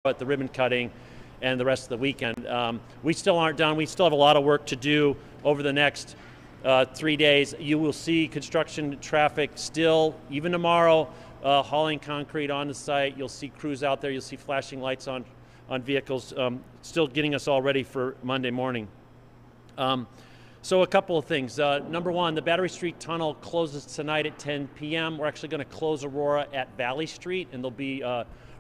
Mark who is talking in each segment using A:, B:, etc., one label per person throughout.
A: at the ribbon cutting and the rest of the weekend. We still aren't done. We still have a lot of work to do over the next 3 days. You will see construction traffic still, even tomorrow, hauling concrete on the site. You'll see crews out there. You'll see flashing lights on vehicles, still getting us all ready for Monday morning. So a couple of things. Number one, the Battery Street Tunnel closes tonight at 10 p.m. We're actually going to close Aurora at Valley Street, and there'll be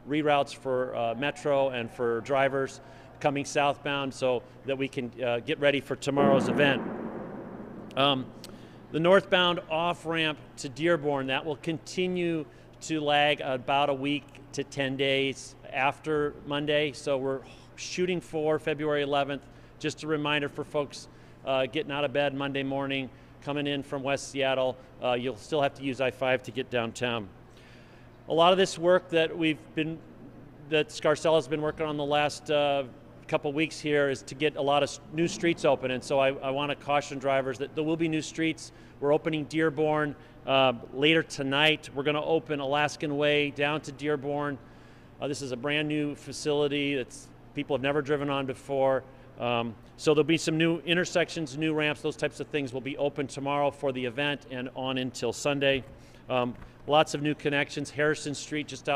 A: reroutes for Metro and for drivers coming southbound so that we can get ready for tomorrow's event. The northbound off-ramp to Dearborn, that will continue to lag about a week to 10 days after Monday, so we're shooting for February 11th. Just a reminder for folks getting out of bed Monday morning, coming in from West Seattle, you'll still have to use I-5 to get downtown. A lot of this work that Scarcella's been working on the last couple weeks here is to get a lot of new streets open, and so I want to caution drivers that there will be new streets. We're opening Dearborn later tonight. We're going to open Alaskan Way down to Dearborn. This is a brand new facility that people have never driven on before. So there'll be some new intersections, new ramps, those types of things will be open tomorrow for the event and on until Sunday. Lots of new connections. Harrison Street, just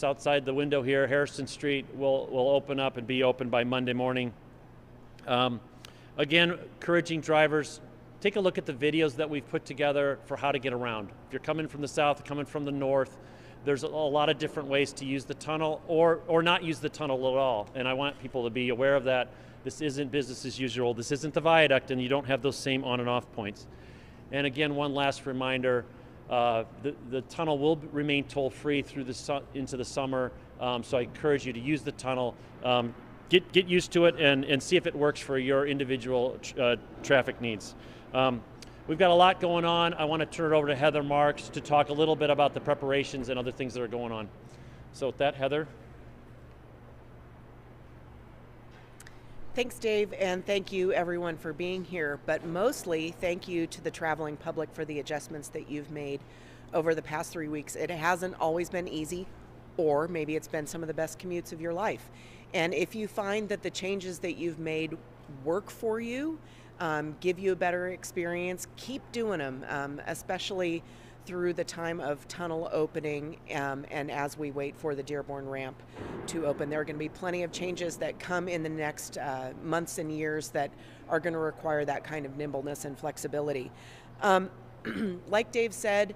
A: outside the window here, Harrison Street will open up and be open by Monday morning. Again, encouraging drivers, take a look at the videos that we've put together for how to get around. If you're coming from the south, coming from the north, there's a lot of different ways to use the tunnel or not use the tunnel at all. And I want people to be aware of that. This isn't business as usual. This isn't the viaduct, and you don't have those same on and off points. And again, one last reminder, the tunnel will remain toll-free through into the summer, so I encourage you to use the tunnel. Get used to it and see if it works for your individual traffic needs. We've got a lot going on. I want to turn it over to Heather Marks to talk a little bit about the preparations and other things that are going on. So with that, Heather.
B: Thanks, Dave, and thank you everyone for being here, but mostly thank you to the traveling public for the adjustments that you've made over the past 3 weeks. It hasn't always been easy, or maybe it's been some of the best commutes of your life. And if you find that the changes that you've made work for you, give you a better experience, keep doing them, especially through the time of tunnel opening and as we wait for the Dearborn ramp to open. There are going to be plenty of changes that come in the next months and years that are going to require that kind of nimbleness and flexibility. Like Dave said,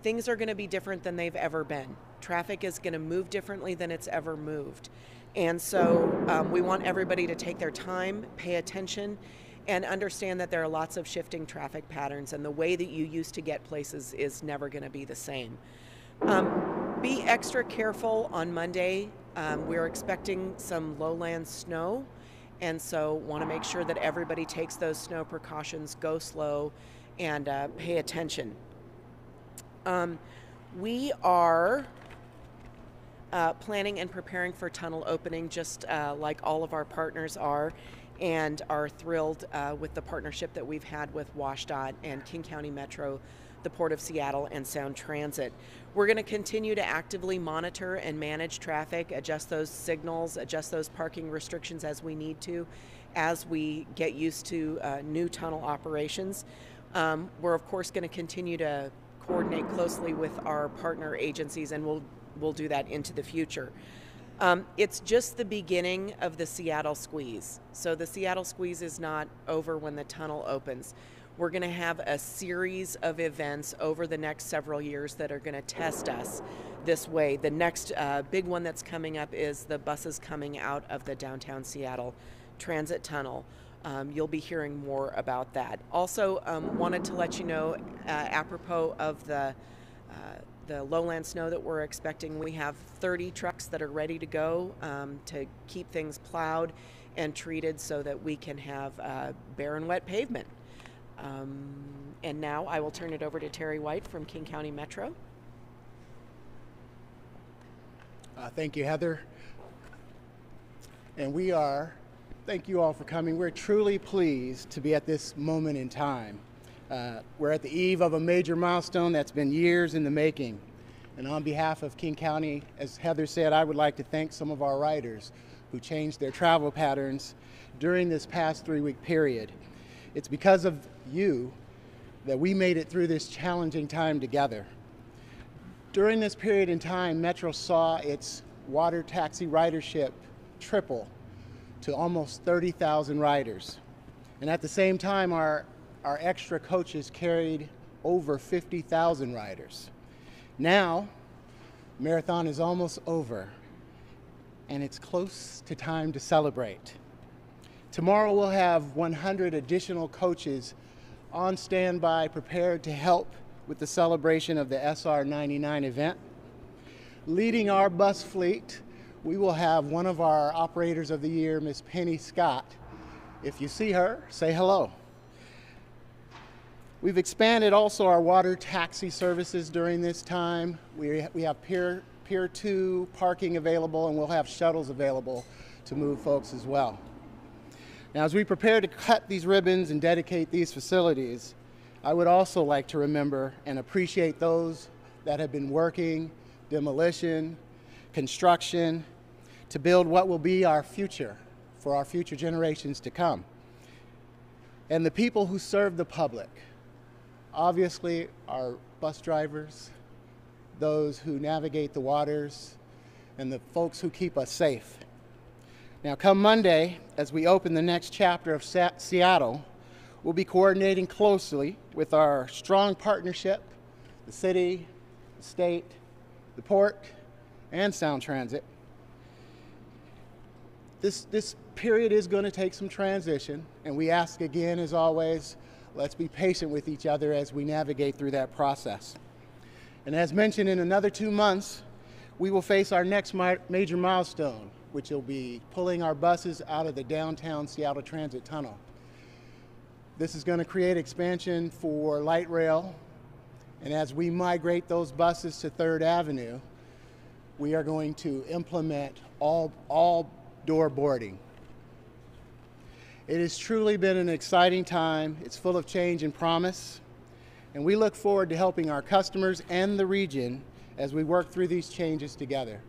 B: things are going to be different than they've ever been. Traffic is going to move differently than it's ever moved. And so we want everybody to take their time, pay attention, and understand that there are lots of shifting traffic patterns, and the way that you used to get places is never going to be the same. Be extra careful on Monday. We're expecting some lowland snow, and so want to make sure that everybody takes those snow precautions, go slow, and pay attention. We are planning and preparing for tunnel opening just like all of our partners are, and are thrilled with the partnership that we've had with WashDOT and King County Metro, the Port of Seattle, and Sound Transit. We're going to continue to actively monitor and manage traffic, adjust those signals, adjust those parking restrictions as we need to, as we get used to new tunnel operations. We're of course going to continue to coordinate closely with our partner agencies, and we'll do that into the future. It's just the beginning of the Seattle squeeze. So the Seattle squeeze is not over when the tunnel opens. We're going to have a series of events over the next several years that are going to test us this way. The next big one that's coming up is the buses coming out of the downtown Seattle transit tunnel. You'll be hearing more about that. Also, wanted to let you know, apropos of the lowland snow that we're expecting, we have 30 trucks that are ready to go to keep things plowed and treated so that we can have bare and wet pavement. And now I will turn it over to Terry White from King County Metro.
C: Thank you, Heather. And thank you all for coming. We're truly pleased to be at this moment in time. We're at the eve of a major milestone that's been years in the making. And on behalf of King County, as Heather said, I would like to thank some of our riders who changed their travel patterns during this past 3-week period. It's because of you that we made it through this challenging time together. During this period in time, Metro saw its water taxi ridership triple to almost 30,000 riders. And at the same time, our extra coaches carried over 50,000 riders. Now, marathon is almost over, and it's close to time to celebrate. Tomorrow we'll have 100 additional coaches on standby, prepared to help with the celebration of the SR99 event. Leading our bus fleet, we will have one of our Operators of the Year, Miss Penny Scott. If you see her, say hello. We've expanded also our water taxi services during this time. We have Pier 2 parking available, and we'll have shuttles available to move folks as well. Now, as we prepare to cut these ribbons and dedicate these facilities, I would also like to remember and appreciate those that have been working demolition, construction, to build what will be our future for our future generations to come. And the people who serve the public, obviously our bus drivers, those who navigate the waters, and the folks who keep us safe. Now, come Monday, as we open the next chapter of Seattle, we'll be coordinating closely with our strong partnership, the city, the state, the port, and Sound Transit. This period is going to take some transition, and we ask again, as always, let's be patient with each other as we navigate through that process. And as mentioned, in another 2 months, we will face our next major milestone, which will be pulling our buses out of the downtown Seattle Transit Tunnel. This is going to create expansion for light rail, and as we migrate those buses to 3rd Avenue, we are going to implement all door boarding. It has truly been an exciting time. It's full of change and promise, and we look forward to helping our customers and the region as we work through these changes together.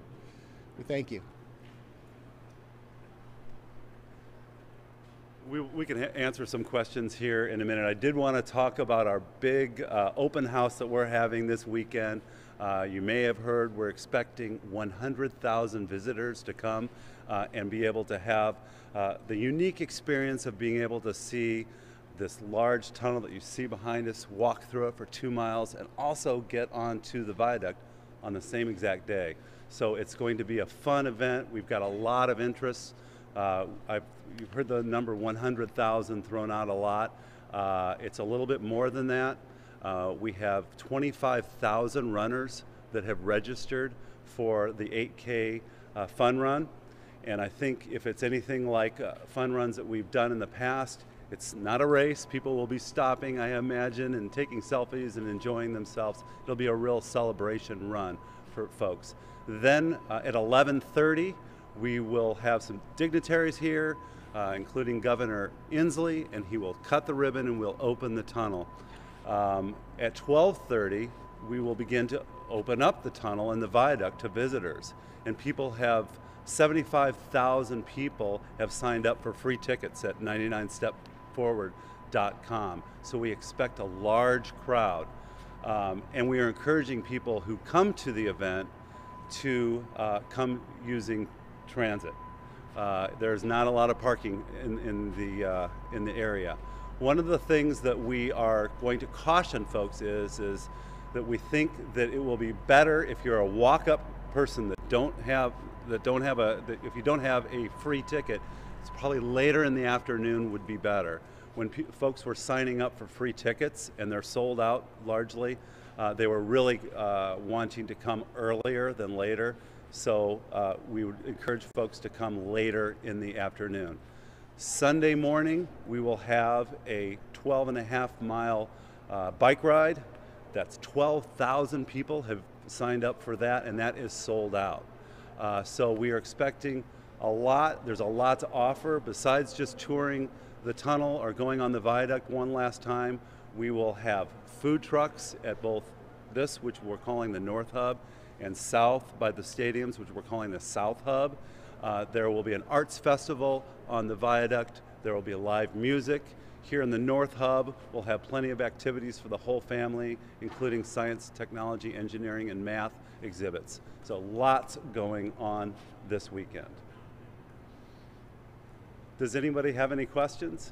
C: We thank you.
D: We can answer some questions here in a minute. I did want to talk about our big open house that we're having this weekend. You may have heard we're expecting 100,000 visitors to come and be able to have the unique experience of being able to see this large tunnel that you see behind us, walk through it for 2 miles, and also get onto the viaduct on the same exact day. So it's going to be a fun event. We've got a lot of interest. You've heard the number 100,000 thrown out a lot. It's a little bit more than that. We have 25,000 runners that have registered for the 8K fun run. And I think if it's anything like fun runs that we've done in the past, it's not a race. People will be stopping, I imagine, and taking selfies and enjoying themselves. It'll be a real celebration run for folks. Then at 11:30, we will have some dignitaries here, including Governor Inslee, and he will cut the ribbon and we'll open the tunnel. At 12:30, we will begin to open up the tunnel and the viaduct to visitors. And 75,000 people have signed up for free tickets at 99stepforward.com. So we expect a large crowd. And we are encouraging people who come to the event to come using transit. There's not a lot of parking in the area. One of the things that we are going to caution folks is that we think that it will be better if you're a walk-up person if you don't have a free ticket, it's probably later in the afternoon would be better. When folks were signing up for free tickets and they're sold out largely, they were really wanting to come earlier than later. So we would encourage folks to come later in the afternoon. Sunday morning, we will have a 12.5-mile bike ride. That's 12,000 people have signed up for that, and that is sold out. So we are expecting a lot. There's a lot to offer. Besides just touring the tunnel or going on the viaduct one last time, we will have food trucks at both this, which we're calling the North Hub, and south by the stadiums, which we're calling the South Hub. There will be an arts festival on the viaduct. There will be live music. Here in the North Hub, we'll have plenty of activities for the whole family, including science, technology, engineering, and math exhibits. So lots going on this weekend. Does anybody have any questions?